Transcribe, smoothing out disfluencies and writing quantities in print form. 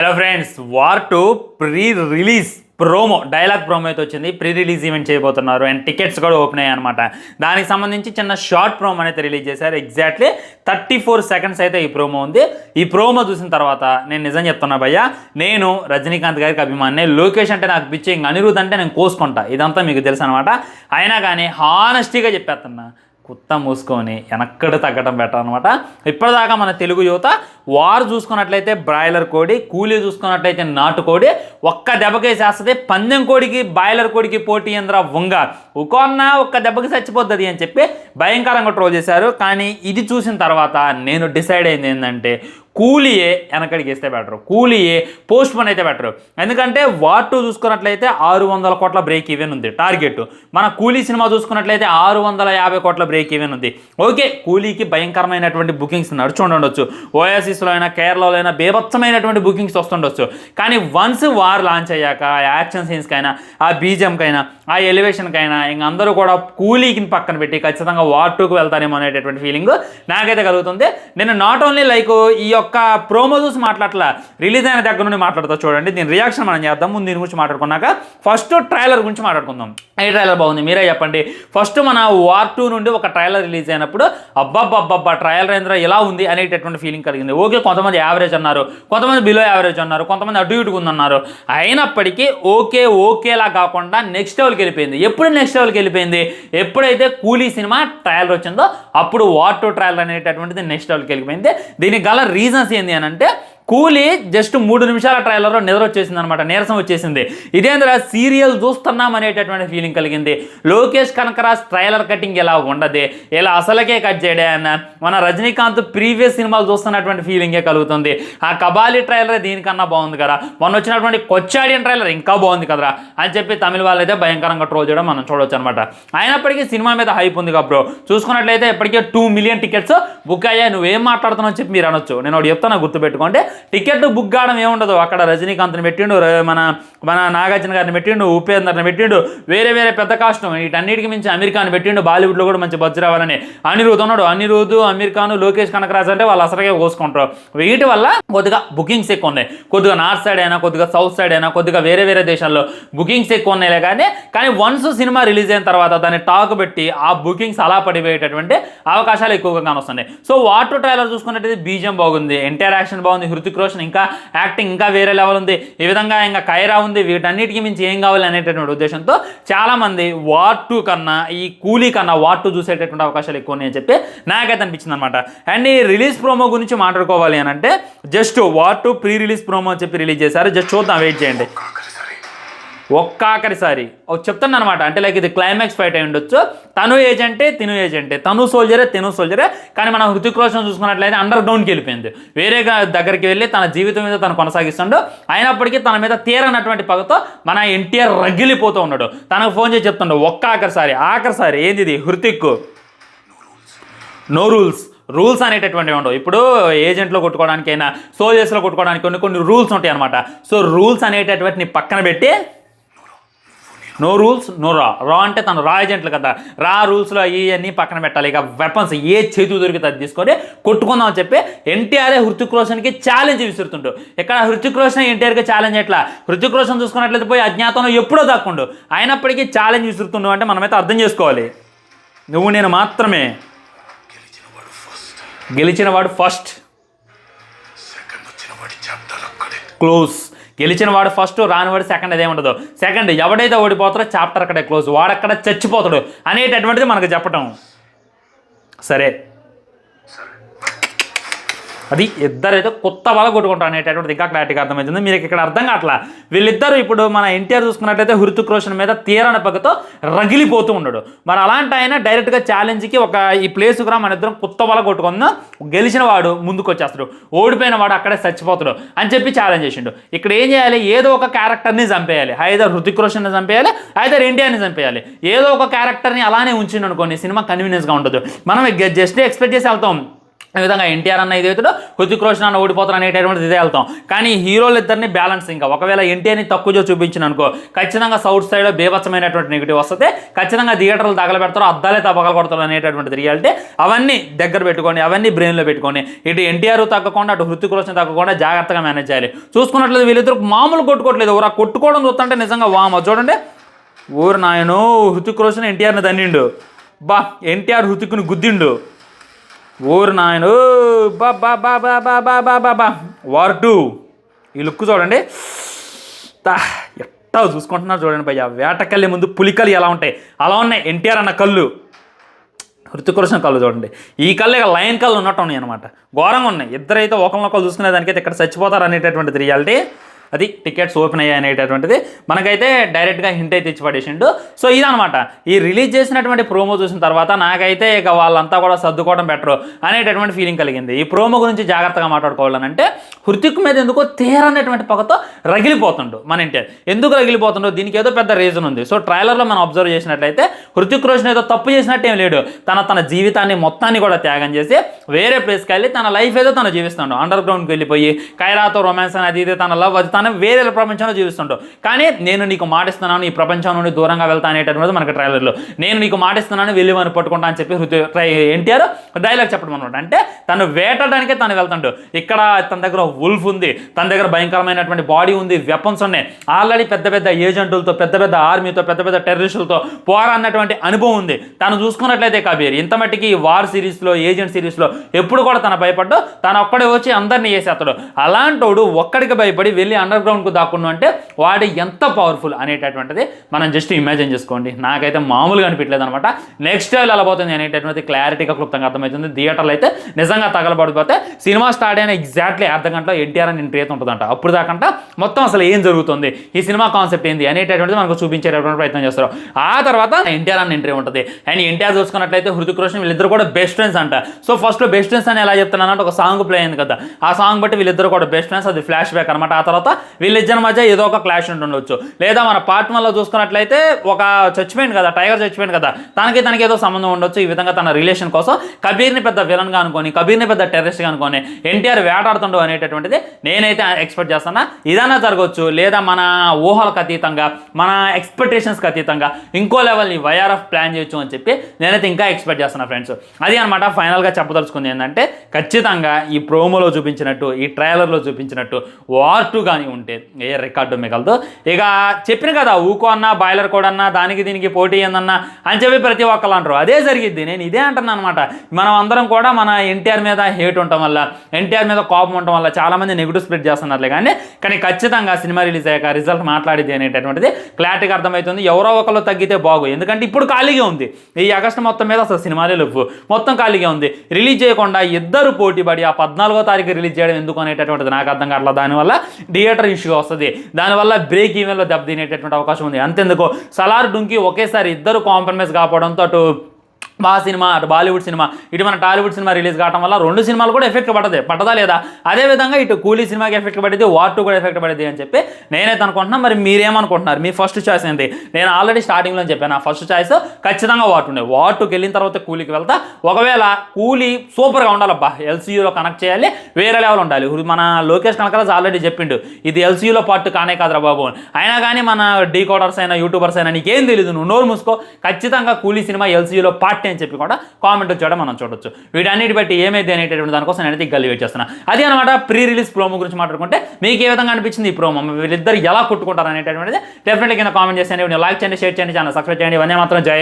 Hello friends, war 2 pre release promo dialogue promo అయితే వచ్చింది. Pre release event చేయబోతున్నారు and tickets కూడా open అయ్యాయి అనమాట. దానికి సంబంధించి చిన్న షార్ట్ ప్రోమో అయితే రిలీజ్ చేశారు. ఎగ్జాక్ట్లీ 34 సెకండ్స్ అయితే ఈ ప్రోమో ఉంది. ఈ ప్రోమో చూసిన తర్వాత నేను నిజం చెప్తున్నా భయ్యా, నేను రజనీకాంత్ గారికి అభిమాని. లోకేష్ అంటే నాకు పిచ్చి, ఇంక అనిరుద్ అంటే నేను కోసుకుంటా. ఇదంతా మీకు తెలుసు అనమాట. అయినా కానీ హానెస్టీగా చెప్పేస్తున్నా, కుత్త మూసుకొని వెనక్కడు తగ్గడం బెటర్ అనమాట. ఇప్పటిదాకా మన తెలుగు యువత వారు చూసుకున్నట్లయితే బ్రాయిలర్ కోడి, కూలీ చూసుకున్నట్లయితే నాటుకోడి, ఒక్క దెబ్బకేసేస్తుంది. పందెం కోడికి బాయిలర్ కోడికి పోటీ ఏంద్రా వంగ, ఉకొన్నా ఒక్క దెబ్బకి చచ్చిపోతుంది అని చెప్పి భయంకరంగా ట్రోల్ చేశారు. కానీ ఇది చూసిన తర్వాత నేను డిసైడ్ అయింది ఏంటంటే, కూలీయే వెనకడికి వేస్తే బెటరు, కూలీయే పోస్ట్ పోన్ అయితే బెటరు. ఎందుకంటే వార్ 2 చూసుకున్నట్లయితే 600 కోట్ల బ్రేక్ ఈవెన్ ఉంది టార్గెట్. మన కూలీ సినిమా చూసుకున్నట్లయితే 650 కోట్ల బ్రేక్ ఈవెన్ ఉంది. ఓకే, కూలీకి భయంకరమైనటువంటి బుకింగ్స్ నడుచుండొచ్చు, ఓఎస్ఎస్లో అయినా కేరళలో అయినా బేభత్సమైనటువంటి బుకింగ్స్ వస్తుండొచ్చు. కానీ వన్స్ వార్ లాంచ్ అయ్యాక యాక్షన్ సీన్స్కైనా, ఆ బీజంకైనా, ఆ ఎలివేషన్కైనా ఇంక అందరూ కూడా కూలీకి పక్కన పెట్టి ఖచ్చితంగా వార్ 2కి వెళ్తానేమో అనేటటువంటి ఫీలింగ్ నాకైతే కలుగుతుంది. నేను నాట్ ఓన్లీ లైక్ ఈ యొక్క ప్రోమో చూసి మాట్లాడట్లా, రిలీజ్ అయిన దగ్గర నుండి మాట్లాడుతా. చూడండి, దీని రియాక్షన్ మనం చేద్దాం. ముందు దీని గురించి మాట్లాడుకున్నాక ఫస్ట్ ట్రైలర్ గురించి మాట్లాడుకుందాం. ఏ ట్రైలర్ బాగుంది మీరే చెప్పండి. ఫస్ట్ మన వార్ 2 నుండి ఒక ట్రైలర్ రిలీజ్ అయినప్పుడు అబ్బబ్బబ్బబ్బా ట్రైలర్ ఏంద్ర ఇలా ఉంది అనేటటువంటి ఫీలింగ్ కలిగింది. ఓకే, కొంతమంది యావరేజ్ అన్నారు, కొంతమంది బిలో యావరేజ్ అన్నారు, కొంతమంది అటు ఇటుకు ఉందన్నారు. అయినప్పటికీ ఓకేలా కాకుండా నెక్స్ట్ లెవెల్కి వెళ్ళిపోయింది. ఎప్పుడు నెక్స్ట్ లెవెల్కి వెళ్ళిపోయింది? ఎప్పుడైతే కూలీ సినిమా ట్రైలర్ వచ్చిందో అప్పుడు వార్ 2 ట్రైలర్ అనేటటువంటిది నెక్స్ట్ లెవెల్కి వెళ్ళిపోయింది. దీనికి గల రీజన్స్ ఏంటి అని అంటే, కూలీ జస్ట్ 3 నిమిషాల ట్రైలర్లో నిద్ర వచ్చేసింది అనమాట, నీరసం వచ్చేసింది. ఇదేంద్ర సీరియల్ చూస్తున్నాం అనేటటువంటి ఫీలింగ్ కలిగింది. లోకేష్ కనకరాజ్ ట్రైలర్ కటింగ్ ఎలా ఉండదే, ఇలా అసలకే కట్ చేయడే అన్న మన రజనీకాంత్ ప్రీవియస్ సినిమాలు చూస్తున్నటువంటి ఫీలింగే కలుగుతుంది. ఆ కబాలీ ట్రైలర్ దీనికన్నా బాగుంది కదా, మొన్న వచ్చినటువంటి కొచ్చాడియన్ ట్రైలర్ ఇంకా బాగుంది కదరా అని చెప్పి తమిళ వాళ్ళు అయితే భయంకరంగా ట్రోల్ చేయడం మనం చూడవచ్చు అనమాట. అయినప్పటికీ సినిమా మీద హైప్ ఉంది కదా బ్రో. చూసుకున్నట్లయితే ఇప్పటికే 2 మిలియన్ టికెట్స్ బుక్ అయ్యాయి. నువ్వేం మాట్లాడుతున్నావు చెప్పి మీరు అనొచ్చు. నేను ఒకటి చెప్తాను, గుర్తుపెట్టుకోండి. టికెట్ బుక్ కావడం ఏముండదు, అక్కడ రజనీకాంత్ని పెట్టిండు, మన నాగార్జున గారిని పెట్టిండు, ఉపేందర్ని పెట్టిండు, వేరే పెద్ద కాస్ట్యూమ్, వీటన్నిటికి మించి అమీర్ ఖాన్ పెట్టిండు. బాలీవుడ్లో కూడా మంచి బజ్జు రావాలని అనిరుద్ ఉన్నాడు. అనిరుద్, అమీర్ ఖాన్, లోకేష్ కనకరాజ్ అంటే వాళ్ళు అసలుగా కోసుకుంటారు. వీటి వల్ల కొద్దిగా బుకింగ్స్ ఎక్కువ ఉన్నాయి. కొద్దిగా నార్త్ సైడ్ అయినా, కొద్దిగా సౌత్ సైడ్ అయినా, కొద్దిగా వేరే దేశాల్లో బుకింగ్స్ ఎక్కువ ఉన్నాయిలే. కానీ వన్స్ సినిమా రిలీజ్ అయిన తర్వాత దాన్ని టాక్ పెట్టి ఆ బుకింగ్స్ అలా పడిపోయేటటువంటి అవకాశాలు ఎక్కువగా కానొస్తున్నాయి. సో వార్ 2 ట్రైలర్ చూసుకున్నట్టయితే బీజం బాగుంది, ఎంటైర్ యాక్షన్ బాగుంది, హృతిక్ రోషన్ ఇంకా యాక్టింగ్ ఇంకా వేరే లెవెల్ ఉంది. ఈ విధంగా ఇంకా కైరా ఉంది. వీటన్నిటికీ మించి ఏం కావాలి అనేటటువంటి ఉద్దేశంతో చాలామంది వార్ 2 కన్నా ఈ కూలీ కన్నా వార్ 2 చూసేటటువంటి అవకాశాలు ఎక్కువ ఉన్నాయని చెప్పి నాకైతే అనిపించింది అనమాట. అండ్ ఈ రిలీజ్ ప్రోమో గురించి మాట్లాడుకోవాలి అని అంటే, just war 2 pre release promo అని చెప్పి రిలీజ్ చేశారు. జస్ట్ చూద్దాం, వెయిట్ చేయండి. ఒక్కాకరిసారి చెప్తాను అనమాట. అంటే లైక్ ఇది క్లైమాక్స్ ఫైట్ అయి ఉండొచ్చు. తను ఏజెంటే, తను సోల్జరే, సోల్జరే. కానీ మనం హృతిక్ రోషన్ చూసుకున్నట్లయితే అండర్ గ్రౌండ్కి వెళ్ళిపోయింది. వేరే దగ్గరికి వెళ్ళి తన జీవితం మీద తను కొనసాగిస్తుండో. అయినప్పటికీ తన మీద తీరనటువంటి పగతో మన ఎన్టీఆర్ రగిలిపోతూ ఉన్నాడు. తనకు ఫోన్ చేసి చెప్తుండో ఆఖరిసారి ఏంది ఇది హృతిక్, నో రూల్స్ అనేటటువంటివి ఉండవు. ఇప్పుడు ఏజెంట్లో కొట్టుకోవడానికైనా, సోల్జర్స్లో కొట్టుకోవడానికి కొన్ని రూల్స్ ఉంటాయి అనమాట. సో రూల్స్ అనేటటువంటిని పక్కన పెట్టి నో రూల్స్ నో రా అంటే తను రా ఏజెంట్లు కదా, రా రూల్స్లో ఇవన్నీ పక్కన పెట్టాలి. ఇక వెపన్స్ ఏ చేతి దొరికితే అది తీసుకొని కొట్టుకుందాం అని చెప్పి ఎన్టీఆర్ హృతిక్ రోషన్కి ఛాలెంజ్ విసురుతుండు. ఇక్కడ హృతిక్ రోషన్ ఎన్టీఆర్కి ఛాలెంజ్ ఎట్లా? హృతిక్ రోషన్ చూసుకున్నట్లయితే పోయి అజ్ఞాతంలో ఎప్పుడో దాక్కుండు, అయినప్పటికీ ఛాలెంజ్ విసురుతుండు అంటే మనమైతే అర్థం చేసుకోవాలి. నువ్వు నేను మాత్రమే, గెలిచినవాడు ఫస్ట్, క్లోజ్. గెలిచినవాడు ఫస్ట్, రానివాడు సెకండ్. అదేముండదు. సెకండ్ ఎవడైతే ఓడిపోతారో చాప్టర్ అక్కడే క్లోజ్, వాడక్కడ చచ్చిపోతాడు అనేటటువంటిది మనకు చెప్పటం. సరే, అది ఇద్దరైతే కొత్త బాగా కొట్టుకుంటారు అనేటటువంటిది ఇంకా క్లారిటీగా అర్థమవుతుంది. మీరు ఇక్కడ అర్థం కావట్లా. వీళ్ళిద్దరూ ఇప్పుడు మన ఎన్టీఆర్ చూసుకున్నట్లయితే హృతిక్ రోషన్ మీద తీరని పగతో రగిలిపోతూ ఉన్నాడు. మరి అలాంటి ఆయన డైరెక్ట్గా ఛాలెంజ్కి ఈ ప్లేస్కి రా, మన ఇద్దరం కొత్త బాగా కొట్టుకుందాం, గెలిచిన వాడు ముందుకు వచ్చేస్తాడు, ఓడిపోయిన వాడు అక్కడే చచ్చిపోతాడు అని చెప్పి ఛాలెంజ్ చేసిండు. ఇక్కడ ఏం చేయాలి? ఏదో ఒక క్యారెక్టర్ని చంపేయాలి. ఐదర్ హృతిక్ రోషన్ని చంపేయాలి, ఐదర్ ఎన్టీఆర్ని చంపేయాలి. ఏదో ఒక క్యారెక్టర్ని అలానే ఉంచిండు అనుకోండి, సినిమా కన్వీనియన్స్గా ఉండదు. మనం జస్ట్ ఎక్స్పెక్ట్ చేసి వెళ్తాం. ఈ విధంగా ఎన్టీఆర్ అన్న ఇదేతుడు, హృతిక్ రోషన్ అన్న ఓడిపోతారు అనేటటువంటిది ఇదే వెళ్తాం. కానీ హీరోలు ఇద్దరిని బ్యాలెన్స్, ఇంకా ఒకవేళ ఎన్టీఆర్ని తక్కువ చూపించిన అనుకో ఖచ్చితంగా సౌత్ సైడ్లో బీభత్సమైనటువంటి నెగిటివ్ వస్తుంది, ఖచ్చితంగా థియేటర్లు తగలబెడతారు, అద్దాలే తప్పగల కొడతారు అనేటటువంటిది రియాలిటీ. అవన్నీ దగ్గర పెట్టుకొని, అవన్నీ బ్రెయిన్లో పెట్టుకొని, ఇటు ఎన్టీఆర్ తగ్గకుండా అటు హృతిక్ రోషన్ తగ్గకుండా జాగ్రత్తగా మేనేజ్ చేయాలి. చూసుకున్నట్లయితే వీళ్ళిద్దరు మామూలు కొట్టుకోవట్లేదు, ఊరా కొట్టుకోవడం చూస్తుంటే నిజంగా వామ చూడండి. ఊరు నాయను హృతిక్ రోషన్ ఎన్టీఆర్ని దన్నిండు, బా ఎన్టీఆర్ హృతిక్ని గుద్దిండు, ఊరు నాయను బా బా బా బా బా బా బా బా బా వార్ 2. ఈ లుక్ చూడండి, ఎట్టా చూసుకుంటున్నారు చూడండి భయ్య. వేటకల్లి ముందు పులికలు ఎలా ఉంటాయి అలా ఉన్నాయి ఎన్టీఆర్ అన్న కళ్ళు, హృతిక్ రోషన్ కళ్ళు చూడండి. ఈ కళ్ళు ఇక లయన్ కళ్ళు ఉన్నట్టు ఉన్నాయి అనమాట, ఘోరంగా ఉన్నాయి. ఇద్దరైతే ఒకరినొకరు చూసుకునే దానికైతే ఇక్కడ చచ్చిపోతారు అనేటటువంటిది రియాలిటీ. అది టికెట్స్ ఓపెన్ అయ్యాయి అనేటటువంటిది మనకైతే డైరెక్ట్గా హింట్ అయితే ఇచ్చి పడేసిండు. సో ఇదనమాట ఈ రిలీజ్ చేసినటువంటి ప్రోమో చూసిన తర్వాత నాకైతే ఇక వాళ్ళంతా కూడా సర్దుకోవడం బెటర్ అనేటటువంటి ఫీలింగ్ కలిగింది. ఈ ప్రోమో గురించి జాగ్రత్తగా మాట్లాడుకోవాలనంటే హృతిక్ మీద ఎందుకో తీరనేటువంటి పగతో రగిలిపోతుండు మన ఎన్టీఆర్. ఎందుకు రగిలిపోతుండో దీనికి ఏదో పెద్ద రీజన్ ఉంది. సో ట్రైలర్లో మనం అబ్జర్వ్ చేసినట్లయితే హృతిక్ రోషన్ ఏదో తప్పు చేసినట్టేం లేడు, తన జీవితాన్ని మొత్తాన్ని కూడా త్యాగం చేసి వేరే ప్లేస్కి వెళ్ళి తన లైఫ్ ఏదో తను జీవిస్తాడు. అండర్ గ్రౌండ్కి వెళ్ళిపోయి కైరాతో రొమాన్స్ అనేది ఇది తన లవ్, అది తను వేరే ప్రపంచంలో జీవిస్తుంటావు. కానీ నేను నీకు మాటిస్తున్నాను ఈ ప్రపంచం నుండి దూరంగా వెళ్తా అనేటటువంటి మనకి ట్రైలర్లో, నేను నీకు మాటిస్తున్నాను వెళ్ళి మనం పట్టుకుంటా అని చెప్పి ఎన్టీఆర్ డైలాగ్ చెప్పడం అనమాట. అంటే తను వేటడానికే తను వెళ్తాడు. ఇక్కడ తన దగ్గర వుల్ఫ్ ఉంది, తన దగ్గర భయంకరమైనటువంటి బాడీ ఉంది, వెపన్స్ ఉన్నాయి, ఆల్రెడీ పెద్ద పెద్ద ఏజెంటులతో, పెద్ద పెద్ద ఆర్మీతో, పెద్ద పెద్ద టెర్రరిస్టులతో పోరాడినటువంటి అనుభవం ఉంది. తను చూసుకున్నట్లయితే కబీర్ ఇంతమట్టికి వార్ సిరీస్లో, ఏజెంట్ సిరీస్లో ఎప్పుడు కూడా తన భయపడ్డు, తను ఒక్కడే వచ్చి అందరినీ చేసేస్తాడు. అలాంటోడు ఒక్కడికి భయపడి వెళ్ళి అండర్ గ్రౌండ్కు దాక్కున్నా అంటే వాడు ఎంత పవర్ఫుల్ అనేటటువంటిది మనం జస్ట్ ఇమాజిన్ చేసుకోండి. నాకైతే మామూలుగా అనిపించలేదు అనమాట. నెక్స్ట్ లెవెల్ ఎలా పోతుంది అనేటటువంటి క్లారిటీగా క్లుప్తంగా అర్థమవుతుంది. థియేటర్లో అయితే నిజంగా తగలబడిపోతే సినిమా స్టార్ట్ అయిన ఎగ్జాక్ట్లీ అర్ధ గంటలో ఎన్టీఆర్ అని ఎంట్రీ అయితే ఉంటుందంట. అప్పుడు దాకంట మొత్తం అసలు ఏం జరుగుతుంది, ఈ సినిమా కాన్సెప్ట్ ఏంది అనేటటువంటిది మనకు చూపించేటటువంటి ప్రయత్నం చేస్తారు. ఆ తర్వాత ఎన్టీఆర్ అని ఎంట్రీ ఉంటుంది. అండ్ ఎన్టీఆర్ చూసుకున్నట్లయితే హృతిక్ రోషన్ వీళ్ళిద్దరు కూడా బెస్ట్ ఫ్రెండ్స్ అంట. సో ఫస్ట్లో బెస్ట్ ఫ్రెండ్స్ అని ఎలా చెప్తున్నాను అంటే ఒక సాంగ్ ప్లే అయింది కదా, ఆ సాంగ్ బట్టి వీళ్ళిద్దరు కూడా బెస్ట్ ఫ్రెండ్స్, అది ఫ్లాష్ బ్యాక్ అనమాట. ఆ తర్వాత వీళ్ళిద్దరి మధ్య ఏదో ఒక క్లాష్ ఉంటుండొచ్చు. లేదా మన పార్ట్ 1లో చూసుకున్నట్లయితే ఒక చచ్చిపోయింది కదా, టైగర్ చచ్చిపోయింది కదా, తనకి ఏదో సంబంధం ఉండొచ్చు. ఈ విధంగా తన రిలేషన్ కోసం కబీర్ని పెద్ద విలన్గా అనుకొని, కబీర్ని పెద్ద టెర్రరిస్ట్గా అనుకొని ఎన్టీఆర్ వేటాడుతుండో అనేటటువంటిది నేనైతే ఎక్స్పెక్ట్ చేస్తున్నా. ఇదన్నా జరగవచ్చు, లేదా మన ఊహలకు అతీతంగా, మన ఎక్స్పెక్టేషన్స్కి అతీతంగా ఇంకో లెవెల్ ఈ వైఆర్ఎఫ్ ప్లాన్ చేయొచ్చు అని చెప్పి నేనైతే ఇంకా ఎక్స్పెక్ట్ చేస్తున్నా ఫ్రెండ్స్. అది అనమాట ఫైనల్గా చెప్పదలుచుకుంది ఏంటంటే ఖచ్చితంగా ఈ ప్రోమోలో చూపించినట్టు, ఈ ట్రైలర్లో చూపించినట్టు వార్ 2 కానీ ఉంటే ఏ రికార్డు మిగలదు. ఇక చెప్పిన కదా ఊకో అన్నా, బాయిలర్ కూడా అన్నా, దానికి దీనికి పోటీ ఏందన్నా అని చెప్పి ప్రతి ఒక్కరు అంటారు. అదే జరిగిద్ది. నేను ఇదే అంటున్నాను అనమాట. మనం అందరం కూడా మన ఎన్టీఆర్ మీద హేట్ ఉండటం వల్ల, ఎన్టీఆర్ మీద కోపం ఉండటం వల్ల చాలామంది నెగిటివ్ స్ప్రెడ్ చేస్తున్నారులే. కానీ ఖచ్చితంగా సినిమా రిలీజ్ అయ్యాక రిజల్ట్ మాట్లాడేది అనేటటువంటిది క్లారిటీగా అర్థమవుతుంది. ఎవరో ఒకళ్ళు తగ్గితే బాగు, ఎందుకంటే ఇప్పుడు ఖాళీగా ఉంది. ఈ ఆగస్టు మొత్తం మీద అసలు సినిమాలే లేవు, మొత్తం ఖాళీగా ఉంది. రిలీజ్ చేయకుండా ఇద్దరు పోటీ పడి ఆ 14వ తారీఖు రిలీజ్ చేయడం ఎందుకు అనేటటువంటిది నాకు అర్థం కావట్లేదు. దానివల్ల థియేటర్ ఇష్యూ వస్తుంది, దానివల్ల బ్రేక్ ఈవెన్లో దెబ్బతినేటటువంటి అవకాశం ఉంది. అంతెందుకు సలార్ డుంకి ఒకేసారి ఇద్దరు కాంప్రమైజ్ కావడంతో అటు సినిమా, అటు బాలీవుడ్ సినిమా, ఇటు మన టాలీవుడ్ సినిమా రిలీజ్ కావడం వల్ల రెండు సినిమాలు కూడా ఎఫెక్ట్ పడదా లేదా? అదేవిధంగా ఇటు కూలీ సినిమాకి ఎఫెక్ట్ పడింది, వార్ 2 కూడా ఎఫెక్ట్ పడింది అని చెప్పి నేనైతే అనుకుంటున్నాను. మరి మీరేమనుకుంటున్నారు? మీ ఫస్ట్ చాయిస్ ఏంటి? నేను ఆల్రెడీ స్టార్టింగ్లో చెప్పాను, నా ఫస్ట్ చాయిస్ ఖచ్చితంగా వార్ 2. వార్ 2కి వెళ్ళిన తర్వాత కూలీకి వెళ్తా. ఒకవేళ కూలీ సూపర్గా ఉండాలబ్బా, ఎల్సీయూలో కనెక్ట్ చేయాలి, వేరే లెవెల్ ఉండాలి. మన లోకేష్ కనకరాజు ఆల్రెడీ చెప్పిండు ఇది ఎల్సీయూలో పార్ట్ కానే కాదురా బాబు. అయినా కానీ మన డీకోడర్స్ అయినా, యూట్యూబర్స్ అయినా నీకేం తెలియదు, నువ్వు నోరు మూసుకో, ఖచ్చితంగా కూలీ సినిమా ఎల్సీయూలో పార్ట్ అని చెప్పి కూడా కామెంట్ వచ్చాడో మనం చూడొచ్చు. వీటన్నిటి బట్టి ఏమైతే అనేటటువంటి దానికోసం నేనైతే గల్లి వెయిట్ చేస్తున్నా. అది అనమాట ప్రీ రిలీజ్ ప్రోమో గురించి మాట్లాడుకుంటే మీకు ఏ విధంగా అనిపించింది ఈ ప్రోమో, వీళ్ళిద్దరు ఎలా కొట్టుకుంటారు అనేటటువంటిది డెఫినెట్లీ కింద కామెంట్ చేయండి. లైక్ చేయండి, షేర్ చేయండి, ఛానల్ సబ్స్క్రైబ్ చేయండి. ఇవన్నీ మాత్రం జై